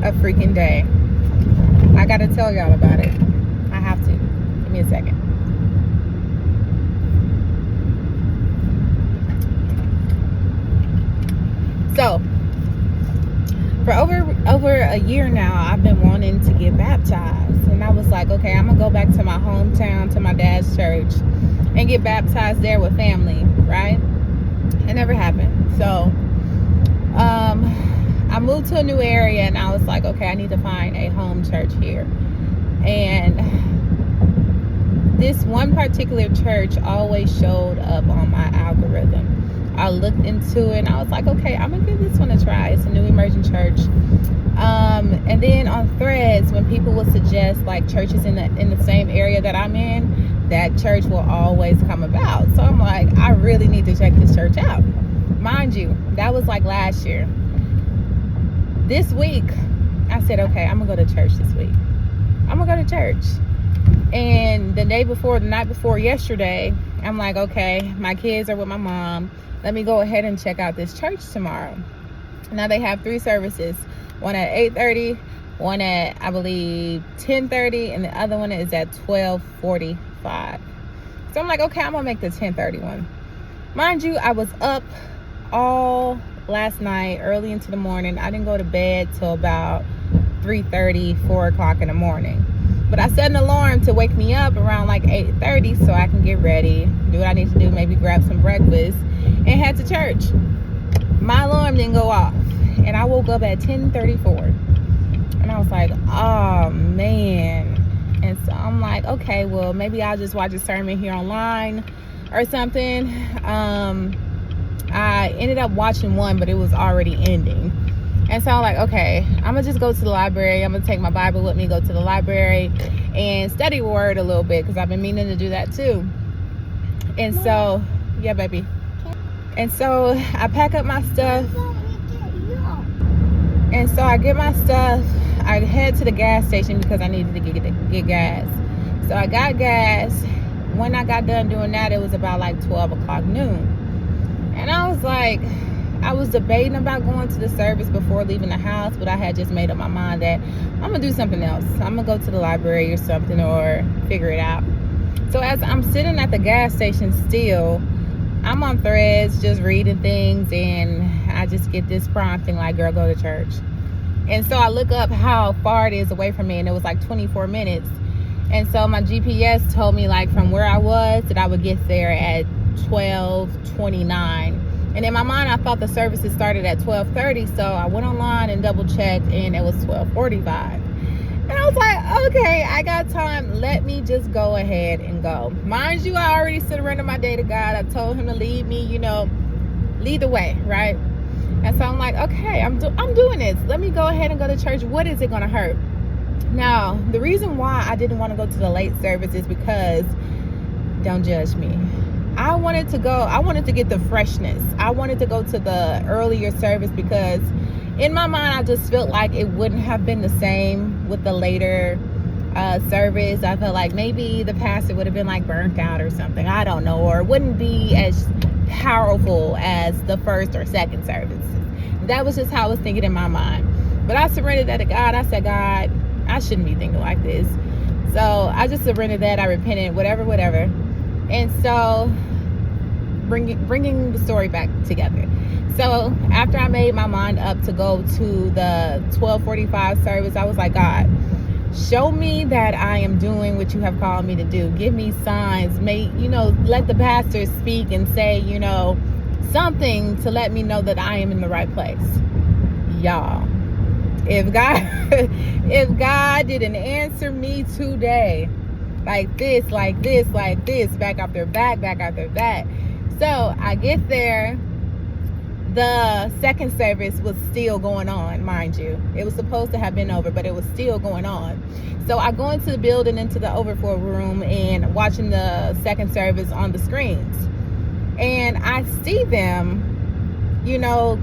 a freaking day. I gotta tell y'all about it. I have to. Give me a second. So, for over a year now, I've been wanting to get baptized. And I was like, okay, I'm going to go back to my hometown, to my dad's church, and get baptized there with family, right? It never happened. So, I moved to a new area, and I was like, okay, I need to find a home church here. And this one particular church always showed up on my algorithm. I looked into it and I was like, okay, I'm gonna give this one a try. It's a new emerging church. And then on Threads, when people would suggest like churches in the same area that I'm in, that church will always come about. So I'm like, I really need to check this church out. Mind you, that was like last year. This week, I said, okay, I'm gonna go to church this week. I'm gonna go to church. And the night before yesterday, I'm like, okay, my kids are with my mom. Let me go ahead and check out this church tomorrow. Now they have 3 services. One at 8:30, one at, I believe, 10:30, and the other one is at 12:45. So I'm like, okay, I'm gonna make the 10:30 one. Mind you, I was up all last night, early into the morning. I didn't go to bed till about 3:30, 4 o'clock in the morning. But I set an alarm to wake me up around like 8:30 so I can get ready, do what I need to do, maybe grab some breakfast, and head to church. My alarm didn't go off, and I woke up at 10:34. And I was like, oh, man. And so I'm like, okay, well, maybe I'll just watch a sermon here online or something. I ended up watching one, but it was already ending. And so I'm like, okay, I'm going to just go to the library. I'm going to take my Bible with me, go to the library, and study word a little bit, because I've been meaning to do that too. And so, yeah, baby. And so I pack up my stuff. And so I get my stuff. I head to the gas station because I needed to get gas. So I got gas. When I got done doing that, it was about like 12 o'clock noon. And I was like, I was debating about going to the service before leaving the house, but I had just made up my mind that I'm going to do something else. I'm going to go to the library or something, or figure it out. So as I'm sitting at the gas station still, I'm on Threads just reading things, and I just get this prompting like, girl, go to church. And so I look up how far it is away from me, and it was like 24 minutes. And so my GPS told me like from where I was that I would get there at 12:29. And in my mind, I thought the services started at 12:30, so I went online and double checked, and it was 12:45. And I was like, okay, I got time. Let me just go ahead and go. Mind you, I already surrendered my day to God. I told him to lead me, lead the way, right? And so I'm like, okay, I'm doing this. Let me go ahead and go to church. What is it going to hurt? Now, the reason why I didn't want to go to the late service is because, don't judge me, I wanted to get the freshness. I wanted to go to the earlier service because in my mind, I just felt like it wouldn't have been the same with the later service. I felt like maybe the pastor would have been like burnt out or something. I don't know. Or it wouldn't be as powerful as the first or second services. That was just how I was thinking in my mind. But I surrendered that to God. I said, God, I shouldn't be thinking like this. So I just surrendered that. I repented, whatever. And so bringing the story back together. So after I made my mind up to go to the 12:45 service, I was like, God, show me that I am doing what you have called me to do. Give me signs. Let the pastor speak and say, something to let me know that I am in the right place. Y'all, if God didn't answer me today, like this, back after back. So I get there. The second service was still going on, mind you. It was supposed to have been over, but it was still going on. So I go into the building, into the overflow room, and watching the second service on the screens. And I see them,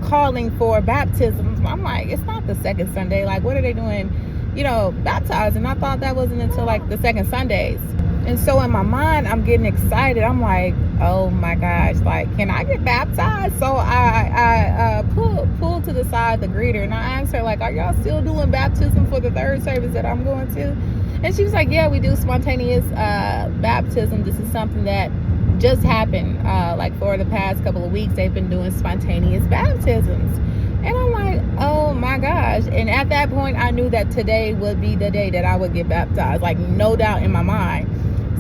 calling for baptisms. I'm like, it's not the second Sunday. Like, what are they doing, baptizing? I thought that wasn't until like the second Sundays. And so in my mind, I'm getting excited. I'm like, oh my gosh, like, can I get baptized? So I pulled to the side the greeter, and I asked her, like, are y'all still doing baptism for the third service that I'm going to? And she was like, yeah, we do spontaneous baptism. This is something that just happened. Like for the past couple of weeks, they've been doing spontaneous baptisms. And I'm like, oh my gosh. And at that point, I knew that today would be the day that I would get baptized, like no doubt in my mind.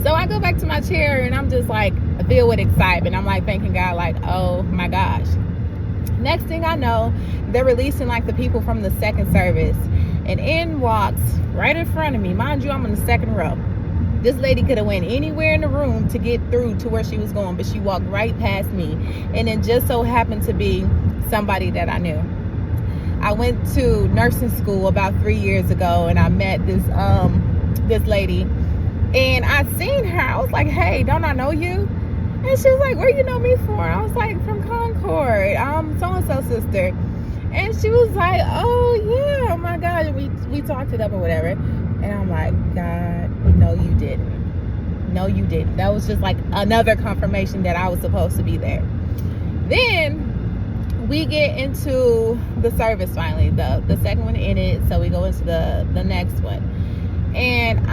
So I go back to my chair and I'm just like filled with excitement. I'm like thanking God, like, oh my gosh. Next thing I know, they're releasing like the people from the second service. And in walks right in front of me. Mind you, I'm in the second row. This lady could have went anywhere in the room to get through to where she was going, but she walked right past me. And it just so happened to be somebody that I knew. I went to nursing school about 3 years ago, and I met this lady, and I seen her. I was like, hey, don't I know you? And she was like, where you know me for? I was like, from Concord, so-and-so sister. And she was like, oh yeah, oh my God. We talked it up or whatever. And I'm like, God, no you didn't. No you didn't. That was just like another confirmation that I was supposed to be there. Then we get into the service finally, the second one ended, so we go into the next one. And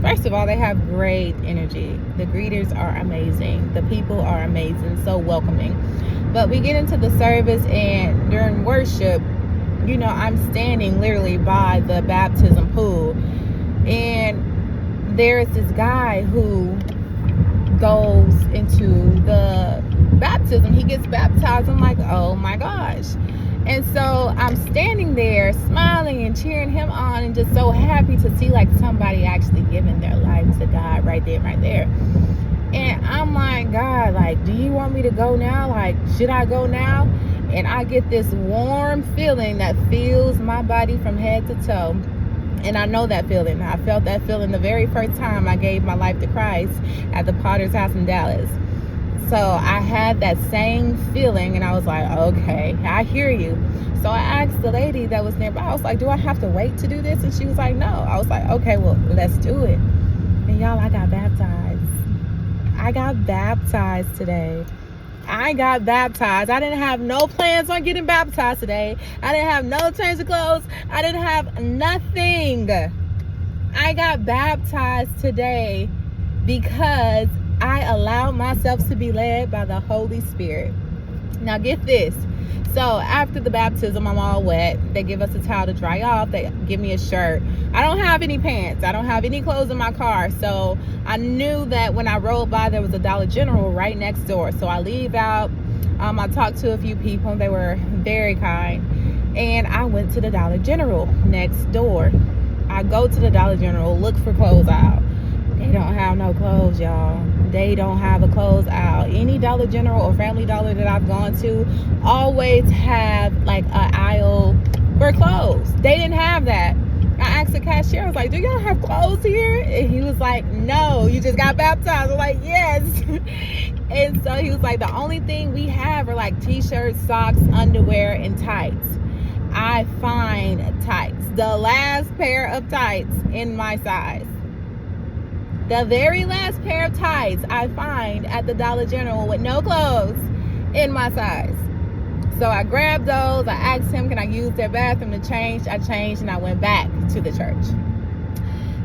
first of all, they have great energy. The greeters are amazing. The people are amazing, so welcoming. But we get into the service, and during worship, I'm standing literally by the baptism pool, and there's this guy who goes into the baptism. He gets baptized. I'm like, oh my gosh. And so I'm standing there smiling and cheering him on, and just so happy to see like somebody actually giving their life to God right there. And I'm like, God, like, do you want me to go now? Like, should I go now? And I get this warm feeling that fills my body from head to toe. And I know that feeling. I felt that feeling the very first time I gave my life to Christ at the Potter's House in Dallas. So I had that same feeling, and I was like, okay, I hear you. So I asked the lady that was nearby, I was like, do I have to wait to do this? And she was like, no. I was like, okay, well, let's do it. And y'all, I got baptized. I got baptized today. I got baptized. I didn't have no plans on getting baptized today. I didn't have no change of clothes. I didn't have nothing. I got baptized today because I allowed myself to be led by the Holy Spirit. Now get this. So after the baptism, I'm all wet. They give us a towel to dry off. They give me a shirt. I don't have any pants. I don't have any clothes in my car. So I knew that when I rolled by, there was a Dollar General right next door. So I leave out. I talked to a few people. They were very kind. And I went to the Dollar General next door. I go to the Dollar General, look for clothes out. They don't have no clothes, y'all. They don't have a clothes out. Any Dollar General or Family Dollar that I've gone to always have like an aisle for clothes. They didn't have that. I asked the cashier, I was like, do y'all have clothes here? And he was like, no, you just got baptized. I'm like, yes. And so he was like, the only thing we have are like t-shirts, socks, underwear, and tights. I find tights. The last pair of tights in my size. The very last pair of tights I find at the Dollar General with no clothes in my size. So I grabbed those. I asked him, can I use their bathroom to change? I changed and I went back to the church.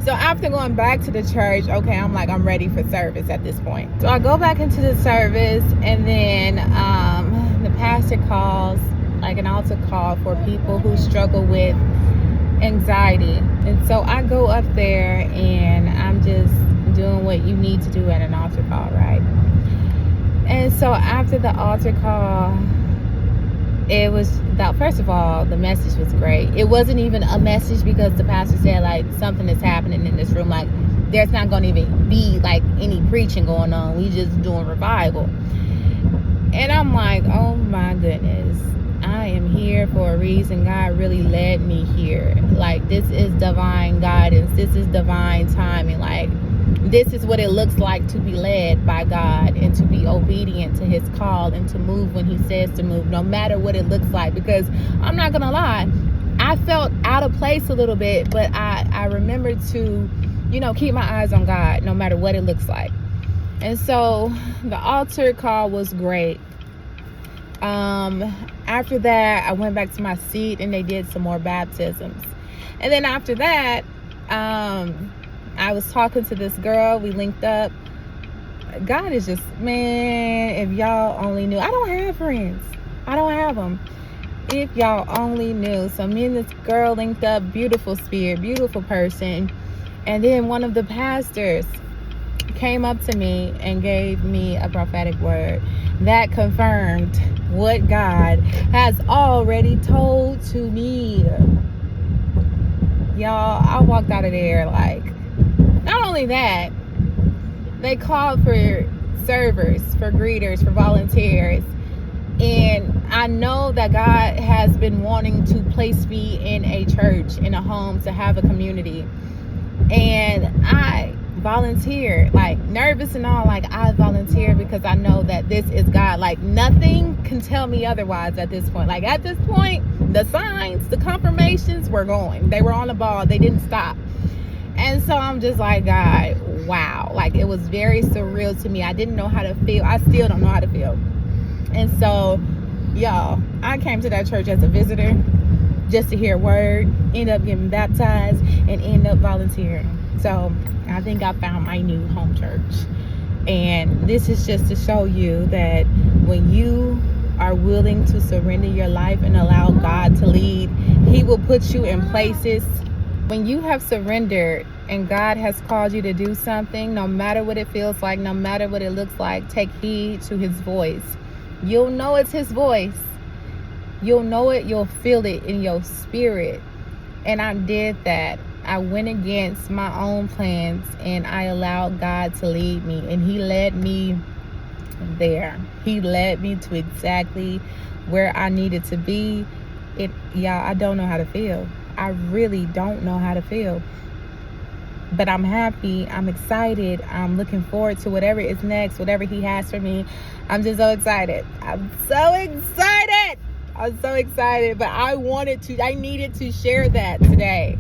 So after going back to the church, okay, I'm ready for service at this point. So I go back into the service, and then the pastor calls like an altar call for people who struggle with anxiety. And so I go up there and I'm just doing what you need to do at an altar call, right? And so after the altar call, it was, first of all, the message was great. It wasn't even a message because the pastor said like something is happening in this room, like there's not going to even be like any preaching going on, we just doing revival. And I'm like, oh my goodness, I am here for a reason. God really led me here. Like, this is divine guidance. This is divine timing. Like, this is what it looks like to be led by God and to be obedient to his call and to move when he says to move, no matter what it looks like. Because I'm not gonna lie, I felt out of place a little bit, but I remembered to keep my eyes on God no matter what it looks like. And so the altar call was great. After that, I went back to my seat and they did some more baptisms. And then after that, I was talking to this girl. We linked up. God is just, man, if y'all only knew. I don't have friends. I don't have them. If y'all only knew. So me and this girl linked up. Beautiful spirit, beautiful person. And then one of the pastors came up to me and gave me a prophetic word that confirmed what God has already told to me. Y'all, I walked out of there like, not only that, they called for servers, for greeters, for volunteers. And I know that God has been wanting to place me in a church, in a home, to have a community. And I volunteered, like nervous and all, like I volunteered because I know that this is God. Like nothing can tell me otherwise at this point. Like at this point, the signs, the confirmations were going. They were on the ball. They didn't stop. And so I'm just like, God, wow. Like it was very surreal to me. I didn't know how to feel. I still don't know how to feel. And so, y'all, I came to that church as a visitor just to hear a word, end up getting baptized, and end up volunteering. So I think I found my new home church. And this is just to show you that when you are willing to surrender your life and allow God to lead, He will put you in places. When you have surrendered and God has called you to do something, no matter what it feels like, no matter what it looks like, take heed to His voice. You'll know it's His voice. You'll know it. You'll feel it in your spirit. And I did that. I went against my own plans and I allowed God to lead me. And He led me there. He led me to exactly where I needed to be. Y'all, I don't know how to feel. I really don't know how to feel. But I'm happy. I'm excited. I'm looking forward to whatever is next, whatever He has for me. I'm just so excited. I'm so excited. I'm so excited. But I needed to share that today.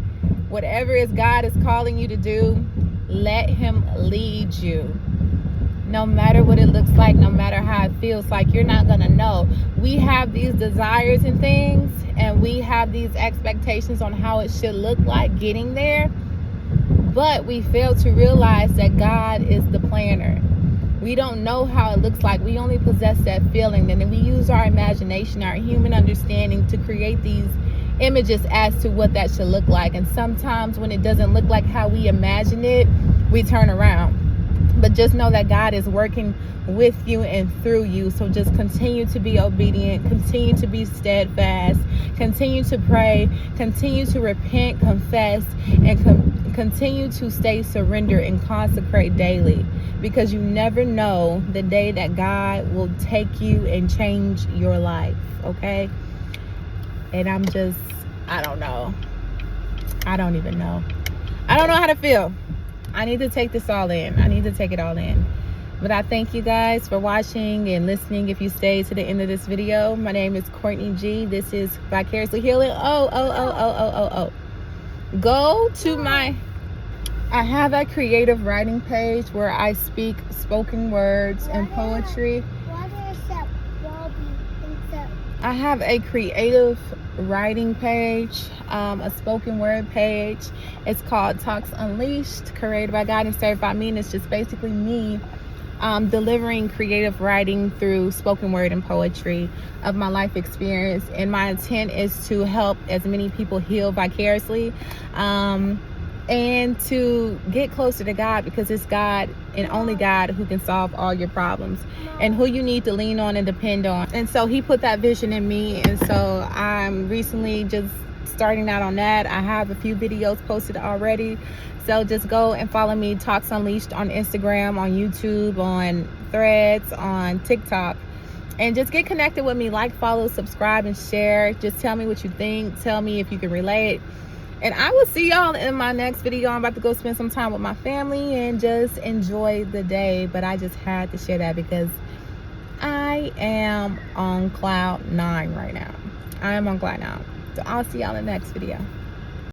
Whatever is God is calling you to do, let Him lead you. No matter what it looks like, no matter how it feels like, you're not going to know. We have these desires and things, and we have these expectations on how it should look like getting there. But we fail to realize that God is the planner. We don't know how it looks like. We only possess that feeling. And then we use our imagination, our human understanding to create these images as to what that should look like. And sometimes when it doesn't look like how we imagine it, we turn around. But just know that God is working with you and through you. So just continue to be obedient. Continue to be steadfast. Continue to pray. Continue to repent, confess, and continue to stay surrendered and consecrate daily. Because you never know the day that God will take you and change your life. Okay? And I don't know. I don't even know. I don't know how to feel. I need to take this all in. I need to take it all in. But I thank you guys for watching and listening. If you stayed to the end of this video, my name is Courtney G. This is Vicariously Healing. Go to I have a creative writing page where I speak spoken words and poetry. I have a creative writing page, a spoken word page. It's called Talks Unleashed, created by God and started by me. And it's just basically me delivering creative writing through spoken word and poetry of my life experience. And my intent is to help as many people heal vicariously and to get closer to God, because it's God and only God who can solve all your problems and who you need to lean on and depend on. And so He put that vision in me, and so I'm recently just starting out on that. I have a few videos posted already, so just go and follow me, Talks Unleashed, on Instagram, on YouTube, on Threads, on TikTok, and just get connected with me. Like, follow, subscribe, and share. Just tell me what you think. Tell me if you can relate. And I will see y'all in my next video. I'm about to go spend some time with my family and just enjoy the day. But I just had to share that because I am on cloud 9 right now. I am on cloud 9. So I'll see y'all in the next video.